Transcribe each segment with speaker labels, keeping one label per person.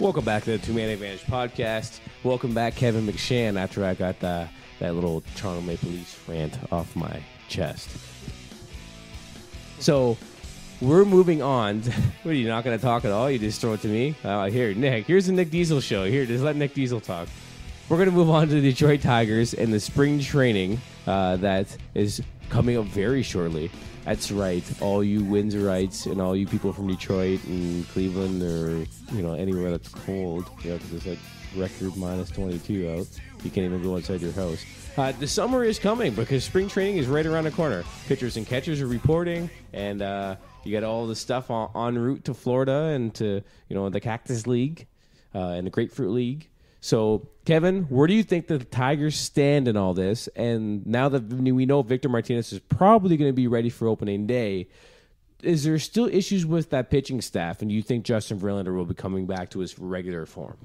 Speaker 1: Welcome back to the Two Man Advantage podcast. Welcome back, Kevin McShan, after I got that little Toronto Maple Leafs rant off my chest. So, we're moving on. What, are you not going to talk at all? You just throw it to me? Here, Nick. Here's the Nick Deziel show. Here, just let Nick Deziel talk. We're going to move on to the Detroit Tigers and the spring training that is coming up very shortly. That's right. All you Windsorites and all you people from Detroit and Cleveland or, anywhere that's cold, because it's like record minus 22 out. You can't even go inside your house. The summer is coming because spring training is right around the corner. Pitchers and catchers are reporting, and you got all the stuff en route to Florida and to, the Cactus League and the Grapefruit League. So, Kevin, where do you think the Tigers stand in all this? And now that we know Victor Martinez is probably going to be ready for opening day, is there still issues with that pitching staff? And do you think Justin Verlander will be coming back to his regular form?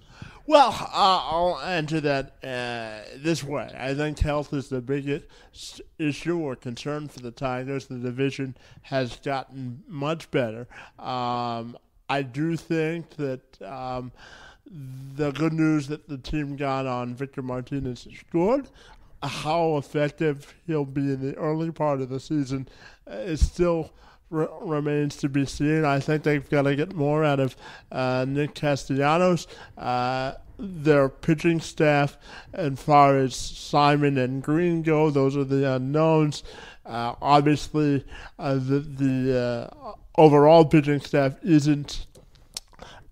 Speaker 2: Well, I'll answer that this way. I think health is the biggest issue or concern for the Tigers. The division has gotten much better. I do think that the good news that the team got on Victor Martinez is good. How effective he'll be in the early part of the season is still remains to be seen. I think they've got to get more out of Nick Castellanos. Their pitching staff, as far as Simon and Green go, those are the unknowns. Obviously, the overall pitching staff isn't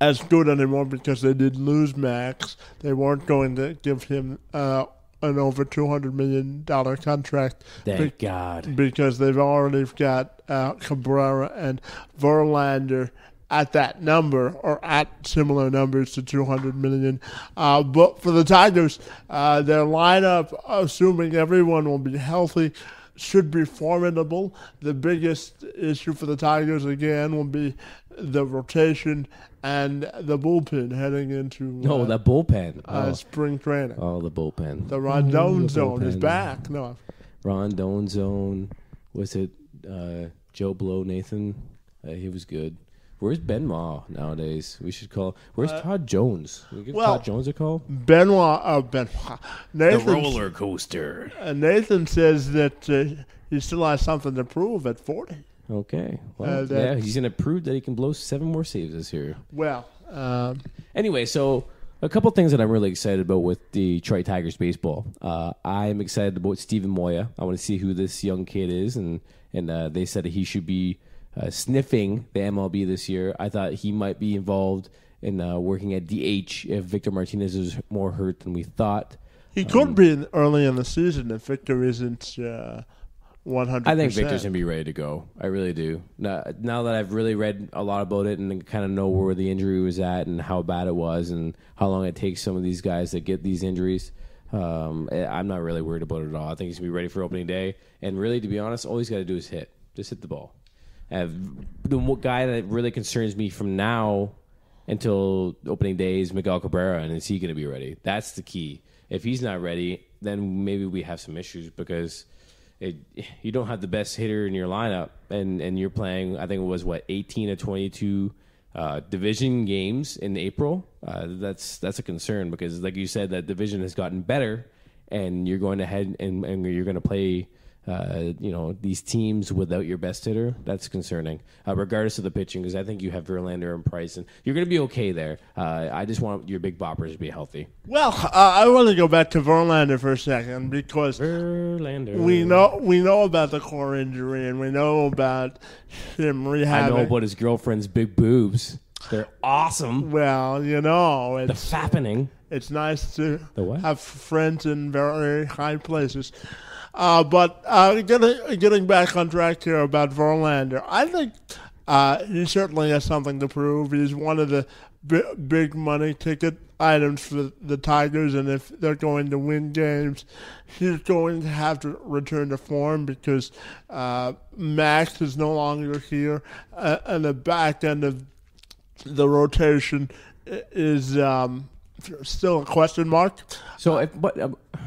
Speaker 2: as good anymore because they did lose Max. They weren't going to give him an over $200 million contract.
Speaker 1: Thank God.
Speaker 2: Because they've already got Cabrera and Verlander at that number or at similar numbers to $200 million. But for the Tigers, their lineup, assuming everyone will be healthy, should be formidable. The biggest issue for the Tigers, again, will be the rotation and the bullpen heading into
Speaker 1: the bullpen.
Speaker 2: spring training.
Speaker 1: Oh, the bullpen.
Speaker 2: The Rondon zone is back. No,
Speaker 1: Rondon zone. Was it Joe Blow Nathan? He was good. Where's Benoit nowadays? We should call. Where's Todd Jones? Can we give Todd Jones a call?
Speaker 2: Benoit.
Speaker 1: The roller coaster.
Speaker 2: Nathan says that he still has something to prove at 40.
Speaker 1: Okay. Well, he's going to prove that he can blow 7 more saves this year.
Speaker 2: Well.
Speaker 1: Anyway, so a couple things that I'm really excited about with the Detroit Tigers baseball. I'm excited about Steven Moya. I want to see who this young kid is, and they said that he should be sniffing the MLB this year. I thought he might be involved in working at DH if Victor Martinez is more hurt than we thought.
Speaker 2: He could be early in the season if Victor isn't 100%.
Speaker 1: I think Victor's going to be ready to go. I really do. Now that I've really read a lot about it and kind of know where the injury was at and how bad it was and how long it takes some of these guys that get these injuries, I'm not really worried about it at all. I think he's going to be ready for opening day. And really, to be honest, all he's got to do is hit. Just hit the ball. The guy that really concerns me from now until opening day is Miguel Cabrera, and is he going to be ready? That's the key. If he's not ready, then maybe we have some issues because you don't have the best hitter in your lineup, and you're playing, I think it was, 18 to 22 division games in April. That's a concern because, like you said, that division has gotten better, and you're going ahead and you're going to play these teams without your best hitter. That's concerning, regardless of the pitching, because I think you have Verlander and Price, and you're going to be okay there. I just want your big boppers to be healthy.
Speaker 2: Well, I want to go back to Verlander for a second because
Speaker 1: Verlander.
Speaker 2: we know about the core injury, and we know about him rehabbing.
Speaker 1: I know about his girlfriend's big boobs. They're awesome.
Speaker 2: Well,
Speaker 1: it's the fappening.
Speaker 2: It's nice to have friends in very high places. But getting back on track here about Verlander, I think he certainly has something to prove. He's one of the big money ticket items for the Tigers, and if they're going to win games, he's going to have to return to form because Max is no longer here, and the back end of the rotation is still a question mark.
Speaker 1: So,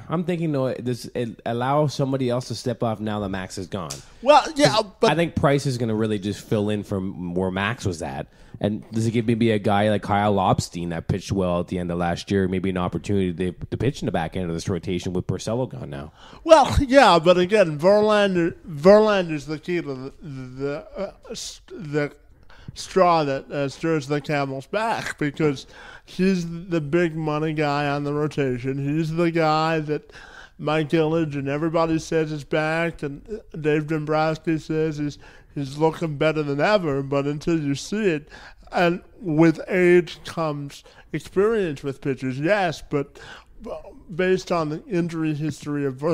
Speaker 1: I'm thinking, no, does it allow somebody else to step off now that Max is gone?
Speaker 2: Well, yeah, but
Speaker 1: I think Price is going to really just fill in from where Max was at. And does it give maybe a guy like Kyle Lobstein that pitched well at the end of last year, maybe an opportunity to pitch in the back end of this rotation with Porcello gone now?
Speaker 2: Well, yeah, but again, Verlander's the key to the straw that stirs the camel's back, because he's the big money guy on the rotation. He's the guy that Mike Gillage and everybody says is back, and Dave Dombrowski says he's looking better than ever. But until you see it, and with age comes experience with pitchers, yes, but based on the injury history of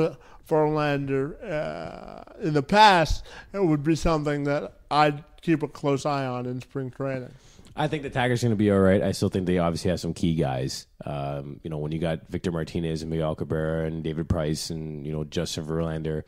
Speaker 2: Verlander in the past, it would be something that I'd keep a close eye on in spring training.
Speaker 1: I think the Tigers are going to be all right. I still think they obviously have some key guys. When you got Victor Martinez and Miguel Cabrera and David Price and, Justin Verlander,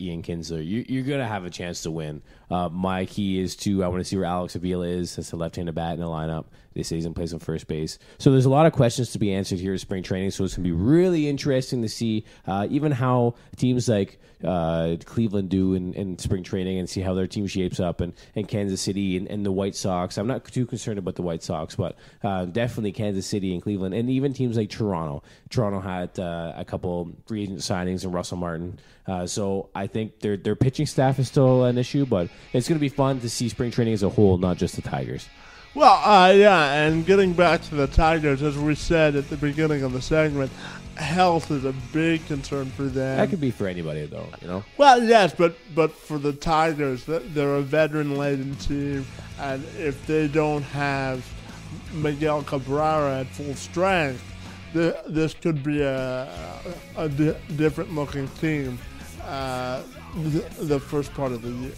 Speaker 1: Ian Kinsler, you're going to have a chance to win. My key is I want to see where Alex Avila is as the left-handed bat in the lineup. They say he's in place on first base. So there's a lot of questions to be answered here at spring training, so it's going to be really interesting to see even how teams like Cleveland do in spring training and see how their team shapes up, and Kansas City and the White Sox. I'm not too concerned about the White Sox, but definitely Kansas City and Cleveland, and even teams like Toronto. Toronto had a couple free agent signings and Russell Martin. So I think their pitching staff is still an issue, but it's going to be fun to see spring training as a whole, not just the Tigers.
Speaker 2: Well, yeah, and getting back to the Tigers, as we said at the beginning of the segment, health is a big concern for them.
Speaker 1: That could be for anybody, though,
Speaker 2: Well, yes, but for the Tigers, they're a veteran-laden team, and if they don't have Miguel Cabrera at full strength, this could be a different-looking team the first part of the year.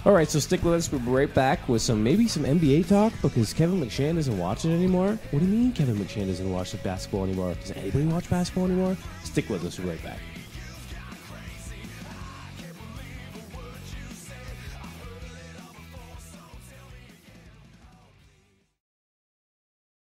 Speaker 1: All right, so stick with us. We'll be right back with maybe some NBA talk, because Kevin McShan doesn't watch it anymore. What do you mean Kevin McShan doesn't watch the basketball anymore? Does anybody watch basketball anymore? Stick with us. We'll be right back.